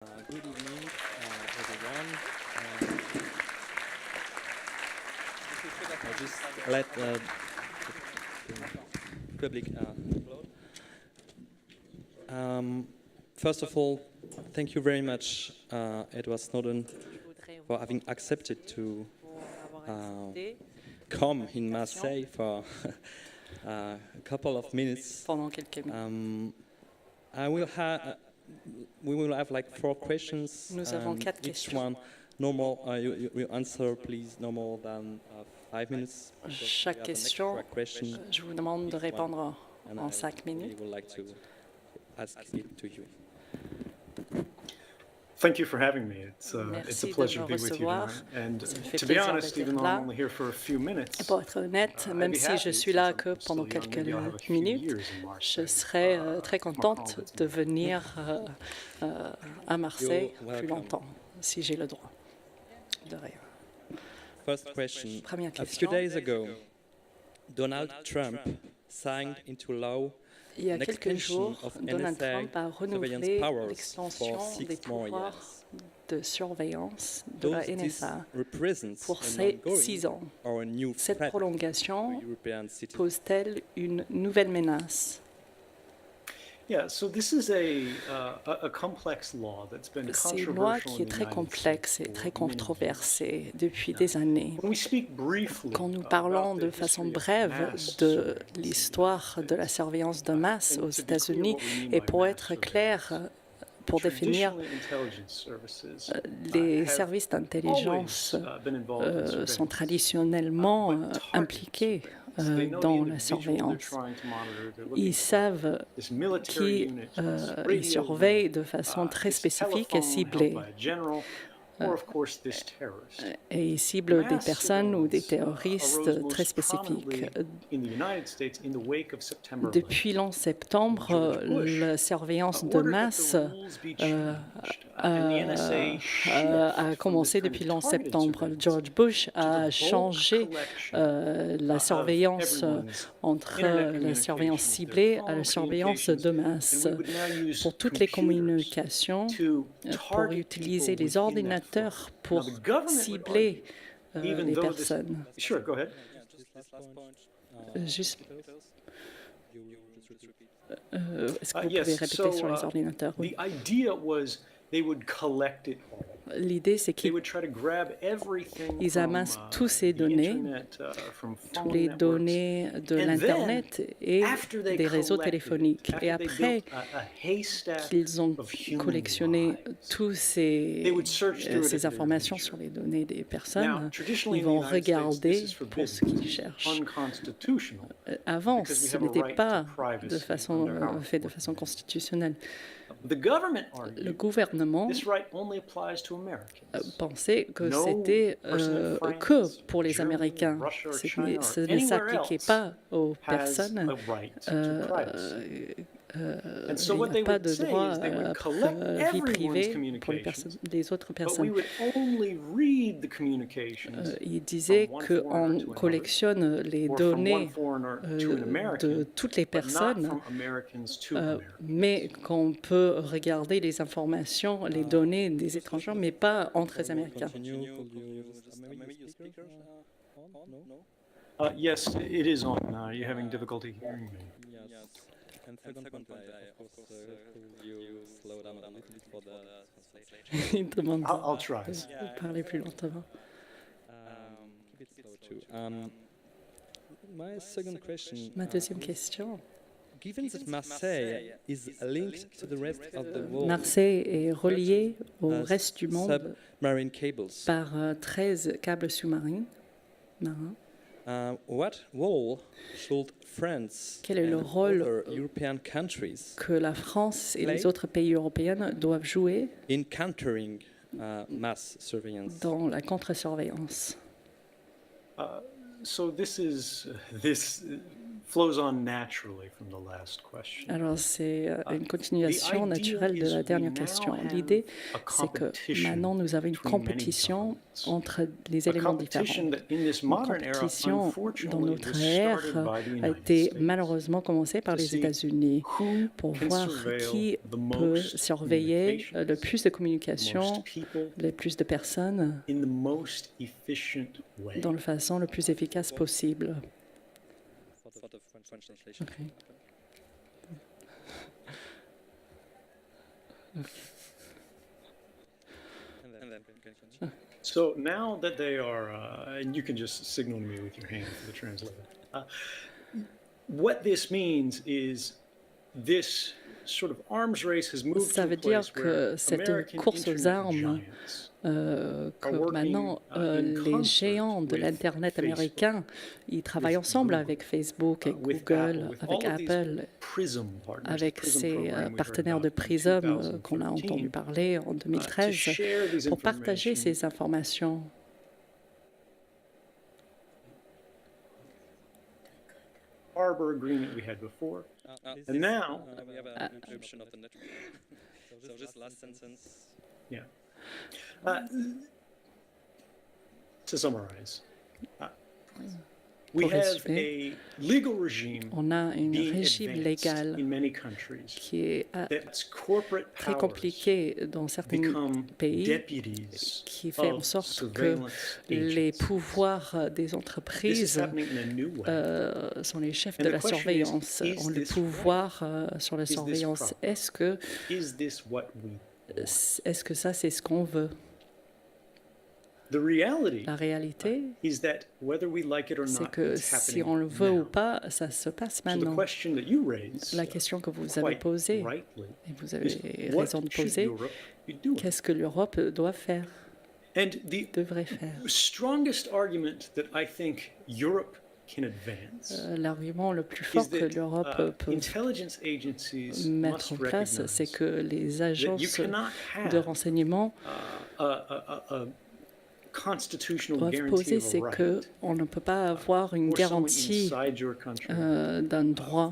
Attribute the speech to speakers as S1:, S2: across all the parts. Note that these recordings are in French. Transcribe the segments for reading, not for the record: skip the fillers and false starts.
S1: Good evening, everyone. I just let the public upload. First of all, thank you very much, Edward Snowden, for having accepted to come in Marseille for a couple of minutes.
S2: Pendant quelques minutes.
S1: We will have like 4 questions.
S2: Nous avons 4
S1: each
S2: questions.
S1: one, no more. You answer, please, no more than 5 minutes.
S2: Chaque question, je vous demande de répondre en 5 minutes.
S1: We would like to ask it to you.
S3: Thank you for having me. It's a
S2: Merci de
S3: pleasure
S2: me
S3: to be with you
S2: recevoir.
S3: tonight. And
S2: Ça me fait
S3: to be
S2: plaisir
S3: honest,
S2: d'être
S3: even though
S2: là.
S3: I'm only here for a few minutes,
S2: Pour être honnête, même si je suis là que pendant quelques minutes, je serai très contente de venir à Marseille plus longtemps, si j'ai le droit. De rien.
S1: First question.
S2: Première
S1: A few
S2: question.
S1: days ago, Donald Trump signed into law
S2: Il y a
S1: an
S2: quelques
S1: extension
S2: jours,
S1: of
S2: Donald
S1: NSA
S2: Trump a
S1: surveillance
S2: renouvelé
S1: powers
S2: l'extension
S1: for
S2: des
S1: 6 more
S2: pouvoirs
S1: years.
S2: de surveillance de
S1: Does
S2: la
S1: this
S2: NSA
S1: represent
S2: pour
S1: an
S2: 6
S1: ongoing
S2: ans.
S1: or a new
S2: Cette
S1: threat
S2: prolongation
S1: to European citizens?
S2: pose-t-elle une nouvelle menace?
S3: yeah. So this is a complex law that's been
S2: C'est une loi
S3: controversial
S2: qui
S3: in
S2: est
S3: the
S2: très
S3: United
S2: complexe
S3: States
S2: et
S3: for
S2: très
S3: many years.
S2: controversée depuis des années.
S3: When we speak briefly
S2: Quand nous parlons
S3: about
S2: de
S3: the
S2: façon
S3: history of
S2: brève
S3: mass
S2: de
S3: surveillance in the
S2: l'histoire
S3: United
S2: de la
S3: States,
S2: surveillance de masse
S3: and
S2: aux
S3: to be clear
S2: États-Unis,
S3: what we mean
S2: et
S3: by
S2: pour
S3: mass
S2: être clair,
S3: surveillance,
S2: pour définir,
S3: traditionally intelligence services
S2: les
S3: have
S2: services d'intelligence
S3: always been involved in
S2: sont
S3: surveillance.
S2: traditionnellement
S3: But target
S2: impliqués
S3: surveillance. They know the
S2: dans la
S3: individual they're
S2: surveillance.
S3: trying to monitor, they're
S2: Ils
S3: looking for
S2: savent
S3: this military
S2: qui
S3: unit, this radio
S2: ils surveillent
S3: link,
S2: de façon très
S3: this
S2: spécifique et
S3: telephone held
S2: ciblée.
S3: by a general, or of course this terrorist.
S2: Et ils ciblent des
S3: Mass
S2: personnes ou des
S3: surveillance,
S2: terroristes
S3: arose
S2: très
S3: most
S2: spécifiques.
S3: prominently in the United States in the wake of September 11.
S2: Depuis l'11 septembre,
S3: George Bush
S2: la surveillance de
S3: ordered that
S2: masse
S3: the rules be changed, and the NSA shift
S2: a
S3: from
S2: commencé
S3: this kind
S2: depuis
S3: of
S2: le 11
S3: targeted
S2: septembre.
S3: surveillance
S2: George Bush
S3: to the
S2: a
S3: bulk
S2: changé
S3: collection
S2: la
S3: of
S2: surveillance
S3: everyone's
S2: entre
S3: internet
S2: la surveillance
S3: communications,
S2: ciblée
S3: their
S2: à la
S3: phone
S2: surveillance
S3: communications,
S2: de masse.
S3: and we would now use
S2: Pour toutes les
S3: computers
S2: communications,
S3: to
S2: pour
S3: target
S2: utiliser
S3: people
S2: les
S3: within that
S2: ordinateurs
S3: flow.
S2: pour
S3: Now, the government would
S2: cibler
S3: argue, even
S2: les
S3: though this-
S2: personnes.
S3: Sure, go ahead.
S2: Juste, est-ce que vous
S3: Yes,
S2: pouvez répéter
S3: so,
S2: sur les ordinateurs? Oui.
S3: The idea was they would collect it all.
S2: L'idée, c'est
S3: They
S2: qu'ils
S3: would try to grab everything
S2: Ils
S3: from,
S2: amassent tous ces
S3: the
S2: données,
S3: internet, from
S2: toutes
S3: phone
S2: les
S3: networks.
S2: données de
S3: And
S2: l'Internet et
S3: After they
S2: des réseaux
S3: collected it,
S2: téléphoniques.
S3: after
S2: Et
S3: they
S2: après
S3: built a haystack
S2: qu'ils ont
S3: of human
S2: collectionné
S3: lives,
S2: toutes
S3: they would search through it at
S2: ces
S3: their
S2: informations
S3: leisure.
S2: sur les données des
S3: Now,
S2: personnes,
S3: traditionally
S2: ils
S3: in the
S2: vont
S3: United States,
S2: regarder
S3: this is
S2: pour
S3: forbidden.
S2: ce qu'ils
S3: It's
S2: cherchent.
S3: unconstitutional.
S2: Avant,
S3: because we
S2: ce
S3: have a
S2: n'était
S3: right
S2: pas
S3: to privacy
S2: de façon,
S3: under our
S2: fait de
S3: Fourth
S2: façon
S3: Amendment.
S2: constitutionnelle.
S3: The government
S2: Le
S3: argued
S2: gouvernement
S3: this right only applies to Americans.
S2: pensait que
S3: No
S2: c'était
S3: person in France,
S2: que pour les
S3: Germany,
S2: Américains.
S3: Russia or
S2: Ce
S3: China
S2: n'est-
S3: or
S2: ce ne
S3: anywhere
S2: s'appliquait
S3: else
S2: pas aux
S3: has
S2: personnes
S3: a right to privacy. And so
S2: il
S3: what
S2: n'y
S3: they
S2: a pas
S3: would
S2: de
S3: say
S2: droit
S3: is they would
S2: à
S3: collect
S2: vie
S3: everyone's
S2: privée pour les,
S3: communications,
S2: les autres
S3: but we
S2: personnes.
S3: would only read the communications
S2: Il disait
S3: from one foreigner
S2: qu'on
S3: to another,
S2: collectionne les
S3: or from one
S2: données
S3: foreigner to an American,
S2: de toutes les
S3: but not
S2: personnes,
S3: from Americans to Americans.
S2: mais qu'on peut regarder les informations, les données des étrangers, mais pas entre les Américains.
S1: Continue, could you maybe your speakers on? No?
S3: Yes, it is on. Are you having difficulty hearing me?
S1: Yes. And second point, of course, could you slow down a little bit for the translation?
S2: Il demande
S3: I'll try.
S2: de parler plus lentement.
S1: Keep it slow too. My second question.
S2: Ma deuxième question.
S1: Given that Marseille is linked to the rest of the world
S2: Marseille est reliée au
S1: as
S2: reste du monde
S1: submarine cables,
S2: par 13 câbles sous-marins. marins.
S1: what role should France
S2: Quel est le
S1: and
S2: rôle
S1: other European countries
S2: Que la France et les autres pays européens doivent jouer
S1: in countering mass surveillance?
S2: dans la contre-surveillance.
S3: So this flows on naturally from the last question.
S2: Alors, c'est une continuation naturelle de la dernière question. L'idée, c'est que maintenant, nous avons une compétition entre les éléments différents. Une compétition dans notre ère a été malheureusement commencée par les États-Unis pour voir qui peut surveiller le plus de communication, le plus de personnes dans la façon la plus efficace possible. Okay.
S3: So now that they are, and you can just signal to me with your hand for the translator. What this means is this sort of arms race has moved to a place where American internet giants
S2: que maintenant les géants de l'Internet américain, ils travaillent ensemble avec Facebook et Google, avec Apple, avec ces partenaires de Prism qu'on a entendu parler en 2013, pour partager ces informations.
S3: Harbor agreement we had before, and now
S1: we have an encryption of the network. So just last sentence.
S3: Yeah. To summarize, we have a legal regime
S2: on a un régime légal qui est très compliqué dans certains pays, qui fait en sorte que les pouvoirs des entreprises sont les chefs de la surveillance, ont le pouvoir sur la surveillance. Est-ce que ça, c'est ce qu'on veut? La réalité, c'est que si on le veut ou pas, ça se passe maintenant. La question que vous avez posée, et vous avez raison de poser, qu'est-ce que l'Europe doit faire, devrait faire? L'argument le plus fort que l'Europe peut mettre en place, c'est que les agences de renseignement doivent poser, c'est qu'on ne peut pas avoir une garantie d'un droit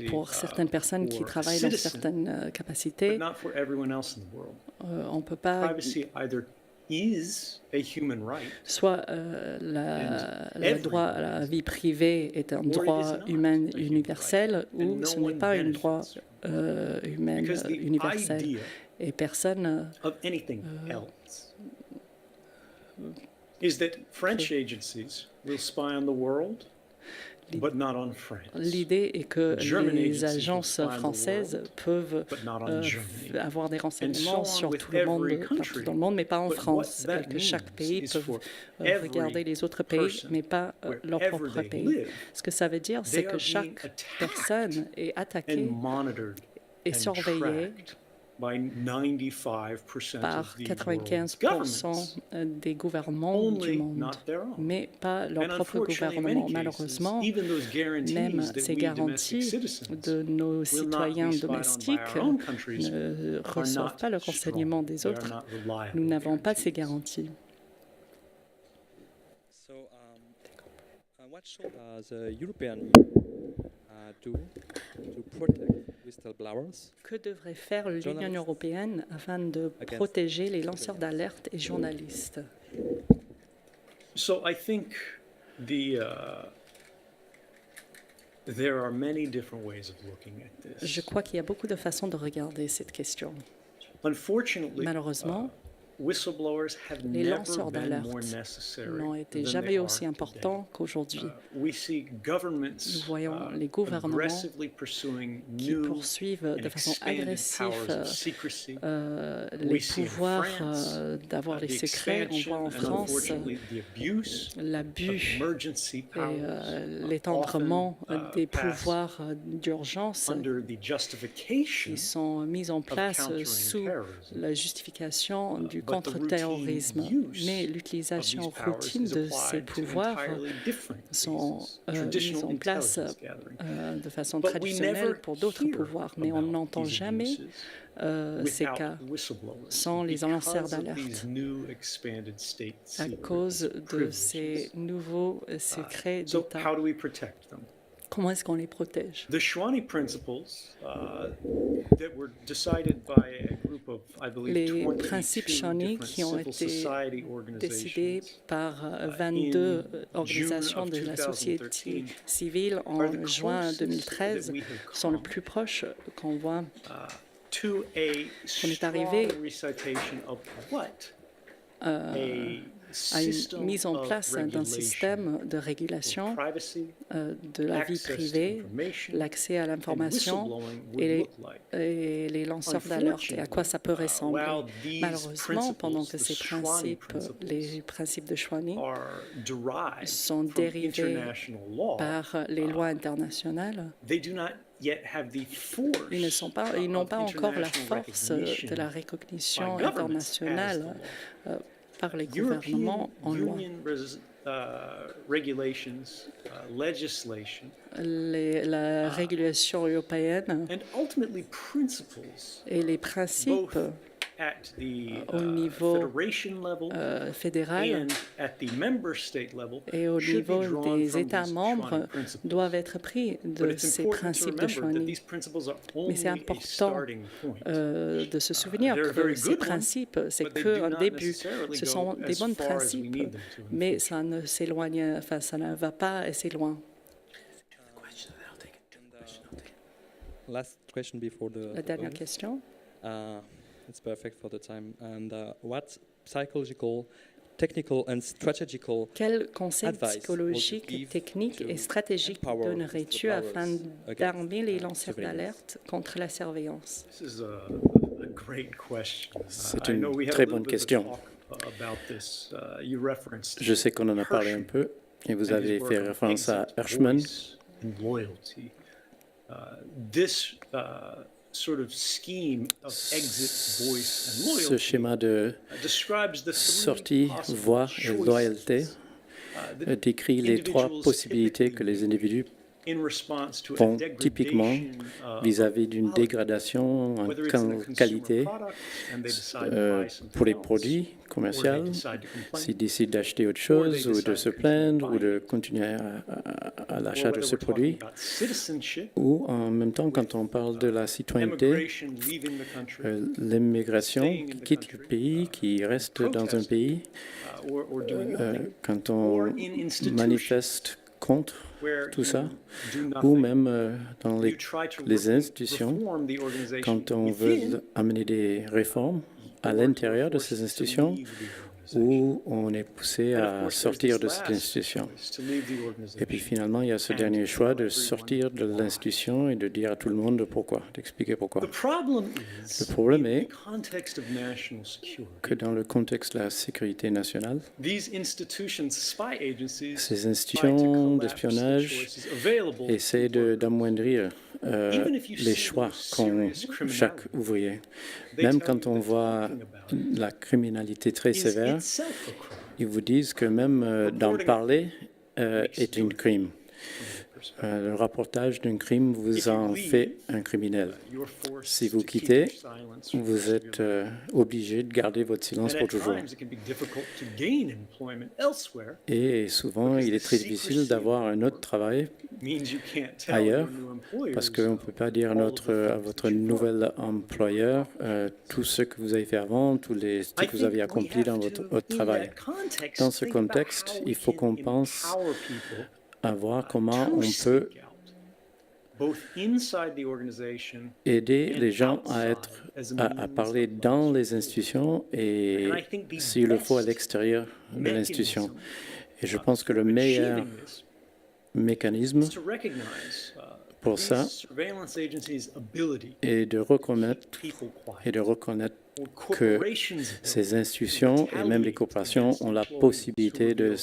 S2: pour certaines personnes qui travaillent dans certaines capacités. On ne peut pas... Soit le droit à la vie privée est un droit humain universel, ou ce n'est pas un droit humain universel. Et personne L'idée est que les agences françaises peuvent avoir des renseignements sur tout le monde, partout dans le monde, mais pas en France, et que chaque pays peut regarder les autres pays, mais pas leur propre pays. Ce que ça veut dire, c'est que chaque personne est attaquée et surveillée par 95% des gouvernements du monde, mais pas leur propre gouvernement. Malheureusement, même ces garanties de nos citoyens domestiques ne reçoivent pas le renseignement des autres. Nous n'avons pas ces garanties.
S1: What should the European do to protect whistleblowers?
S2: Que devrait faire l'Union européenne afin de protéger les lanceurs d'alerte et journalistes?
S3: So I think there are many different ways of looking at this.
S2: Je crois qu'il y a beaucoup de façons de regarder cette question.
S3: Malheureusement,
S2: les lanceurs d'alerte n'ont été jamais aussi importants qu'aujourd'hui. Nous voyons les gouvernements qui poursuivent de façon agressive les pouvoirs d'avoir les secrets. On voit en France l'abus et l'étendrement des pouvoirs d'urgence qui sont mis en place sous la justification du contre-terrorisme. Mais l'utilisation routine de ces pouvoirs sont mises en place de façon traditionnelle pour d'autres pouvoirs. Mais on n'entend jamais ces cas sans les lanceurs d'alerte à cause de ces nouveaux secrets d'État. Comment est-ce qu'on les protège? Les principes Shawnee qui ont été décidés par 22 organisations de la société civile en juin 2013 sont le plus proches qu'on voit. On est arrivé à une mise en place d'un système de régulation de la vie privée, l'accès à l'information et les lanceurs d'alerte et à quoi ça peut ressembler. Malheureusement, pendant que ces principes, les principes de Shawnee, sont dérivés par les lois internationales, ils n'ont pas encore la force de la recognition internationale par les gouvernements en loi. La régulation européenne et les principes au niveau fédéral et au niveau des États membres doivent être pris de ces principes de Shawnee. Mais c'est important de se souvenir que ces principes, c'est qu'un début. Ce sont des bons principes, mais ça ne s'éloigne, enfin, ça ne va pas assez loin. La dernière question.
S1: It's perfect for the time. And what psychological, technical and strategical
S2: Quel conseil psychologique, technique et stratégique donnerais-tu afin d'armer les lanceurs d'alerte contre la surveillance?
S4: C'est une très bonne question. Je sais qu'on en a parlé un peu et vous avez fait référence à Hirschman. Ce schéma de sortie, voix et loyauté décrit les trois possibilités que les individus font typiquement vis-à-vis d'une dégradation en qualité pour les produits commerciaux, s'ils décident d'acheter autre chose ou de se plaindre ou de continuer à l'achat de ce produit, ou en même temps quand on parle de la citoyenneté, l'immigration qui quitte le pays, qui reste dans un pays, quand on manifeste contre tout ça, ou même dans les institutions, quand on veut amener des réformes à l'intérieur de ces institutions, où on est poussé à sortir de cette institution. Et puis finalement, il y a ce dernier choix de sortir de l'institution et de dire à tout le monde pourquoi, d'expliquer pourquoi. Le problème est que dans le contexte de la sécurité nationale, ces institutions d'espionnage essaient d'amoindrir les choix qu'ont chaque ouvrier. Même quand on voit la criminalité très sévère, ils vous disent que même d'en parler est un crime. Le rapportage d'un crime vous en fait un criminel. Si vous quittez, vous êtes obligé de garder votre silence pour toujours. Et souvent, il est très difficile d'avoir un autre travail ailleurs, parce qu'on ne peut pas dire à votre nouvel employeur tout ce que vous avez fait avant, ce que vous avez accompli dans votre travail. Dans ce contexte, il faut qu'on pense à voir comment on peut aider les gens à parler dans les institutions et, s'il le faut, à l'extérieur de l'institution. Et je pense que le meilleur mécanisme pour ça est de reconnaître que ces institutions et même les corporations ont la possibilité de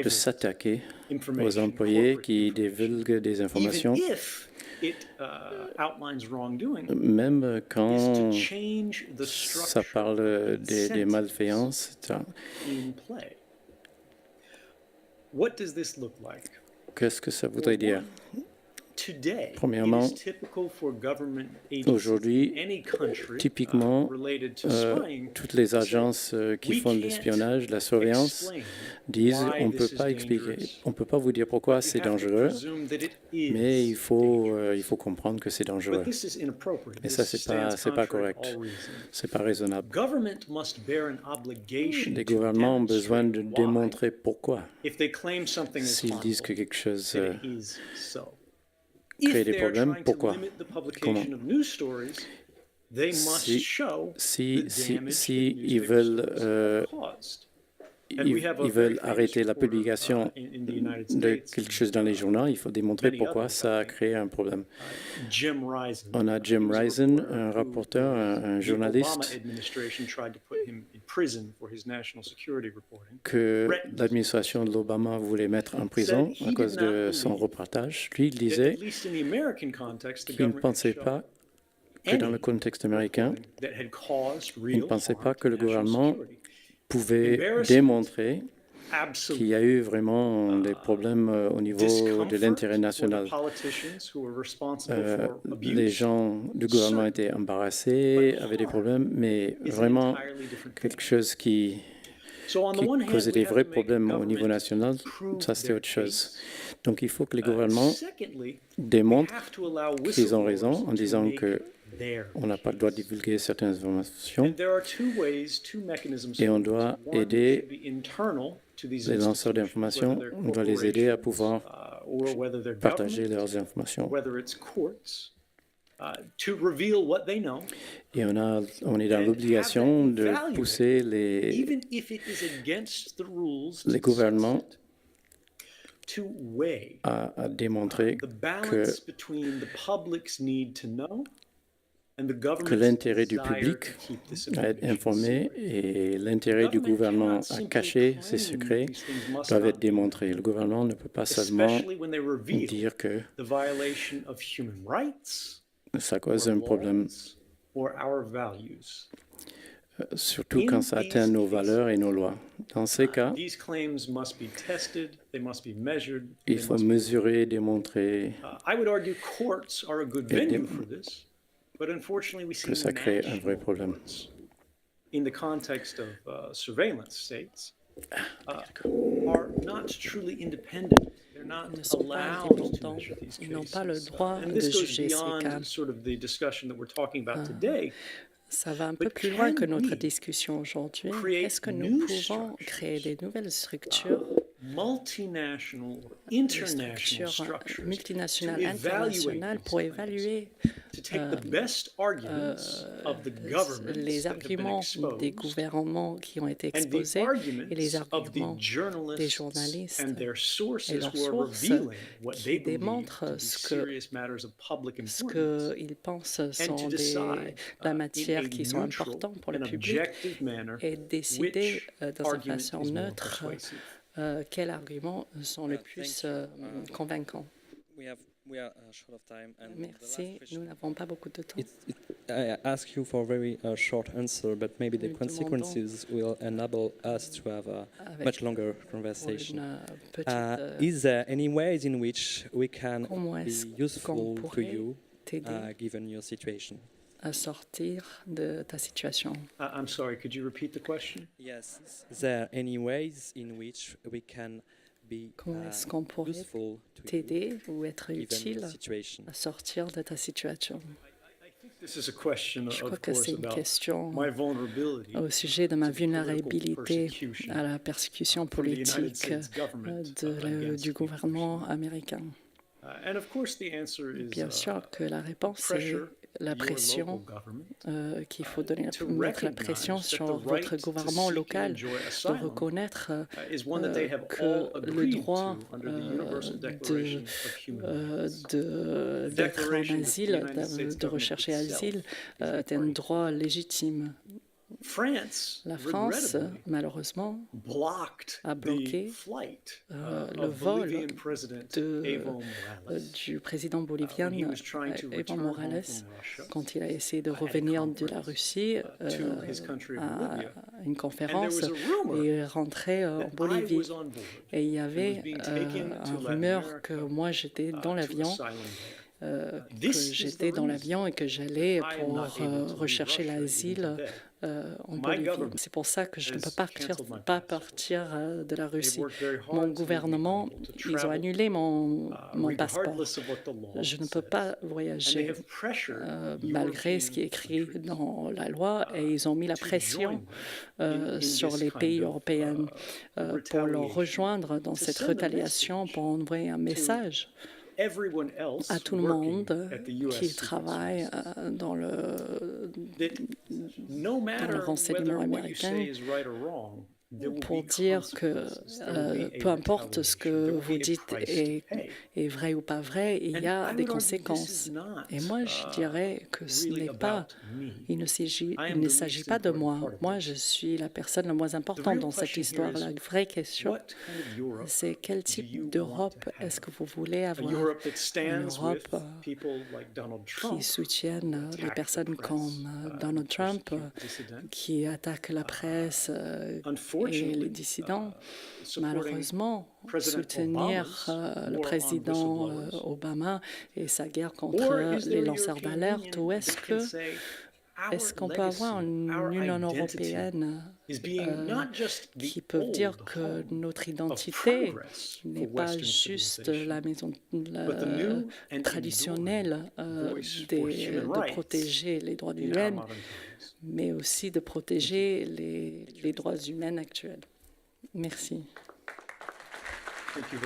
S4: s'attaquer aux employés qui divulguent des informations, Même quand ça parle des malveillances, qu'est-ce que ça voudrait dire? Premièrement, aujourd'hui, typiquement, toutes les agences qui font de l'espionnage, de la surveillance, disent on ne peut pas expliquer, on ne peut pas vous dire pourquoi c'est dangereux, mais il faut comprendre que c'est dangereux. Et ça, c'est pas correct, c'est pas raisonnable. Les gouvernements ont besoin de démontrer pourquoi. S'ils disent que quelque chose crée des problèmes, pourquoi? Comment? Si ils veulent arrêter la publication de quelque chose dans les journaux, il faut démontrer pourquoi ça a créé un problème. On a Jim Risen, un rapporteur, un journaliste, que l'administration de l'Obama voulait mettre en prison à cause de son reportage. Lui, il disait qu'il ne pensait pas que dans le contexte américain, il ne pensait pas que le gouvernement pouvait démontrer qu'il y a eu vraiment des problèmes au niveau de l'intérêt national. Les gens du gouvernement étaient embarrassés, avaient des problèmes, mais vraiment quelque chose qui causait des vrais problèmes au niveau national, ça c'était autre chose. Donc il faut que les gouvernements démontrent qu'ils ont raison en disant que on n'a pas le droit de divulguer certaines informations et on doit aider les lanceurs d'informations, on doit les aider à pouvoir partager leurs informations. Et on est dans l'obligation de pousser les gouvernements à démontrer que l'intérêt du public à être informé et l'intérêt du gouvernement à cacher ses secrets doivent être démontrés. Le gouvernement ne peut pas seulement dire que ça cause un problème, surtout quand ça atteint nos valeurs et nos lois. Dans ces cas, il faut mesurer, démontrer que ça crée un vrai problème.
S3: In the context of surveillance states, are not truly independent. They're not allowed to measure these cases.
S2: Ils n'ont pas le droit de juger ces cas. Ça va un peu plus loin que notre discussion aujourd'hui. Est-ce que nous pouvons créer des nouvelles structures, multinationales, internationales, pour évaluer les arguments des gouvernements qui ont été exposés et les arguments des journalistes et leurs sources qui démontrent ce qu'ils pensent sont la matière qui sont importantes pour le public et décider dans une façon neutre quels arguments sont les plus convaincants. Merci, nous n'avons pas beaucoup de temps.
S1: I ask you for a very short answer, but maybe the consequences will enable us to have a much longer conversation. Is there any ways in which we can be useful to you, given your situation?
S2: À sortir de ta situation.
S3: I'm sorry, could you repeat the question?
S1: Yes. Is there any ways in which we can be
S2: Comment est-ce qu'on pourrait t'aider ou être utile à sortir de ta situation? Je crois que c'est une question au sujet de ma vulnérabilité à la persécution politique du gouvernement américain. Bien sûr que la réponse est la pression, qu'il faut mettre la pression sur votre gouvernement local de reconnaître que le droit d'être en asile, de rechercher asile, est un droit légitime. La France, malheureusement, a bloqué le vol du président bolivien Evo Morales quand il a essayé de revenir de la Russie à une conférence et est rentré en Bolivie. Et il y avait une rumeur que moi j'étais dans l'avion. Et que j'allais pour rechercher l'asile en Bolivie. C'est pour ça que je ne peux pas partir de la Russie. Mon gouvernement, ils ont annulé mon passeport. Je ne peux pas voyager malgré ce qui est écrit dans la loi et ils ont mis la pression sur les pays européens pour leur rejoindre dans cette retaliation pour envoyer un message à tout le monde qui travaille dans le renseignement américain pour dire que peu importe ce que vous dites est vrai ou pas vrai, il y a des conséquences. Et moi, je dirais que ce n'est pas, il ne s'agit pas de moi. Moi, je suis la personne la moins importante dans cette histoire. La vraie question, c'est quel type d'Europe est-ce que vous voulez avoir? Une Europe qui soutienne les personnes comme Donald Trump, qui attaquent la presse et les dissidents. Malheureusement, soutenir le président Obama et sa guerre contre les lanceurs d'alerte, ou est-ce qu'on peut avoir une Union européenne qui peut dire que notre identité n'est pas juste la maison traditionnelle de protéger les droits humains, mais aussi de protéger les droits humains actuels. Merci.
S3: Merci.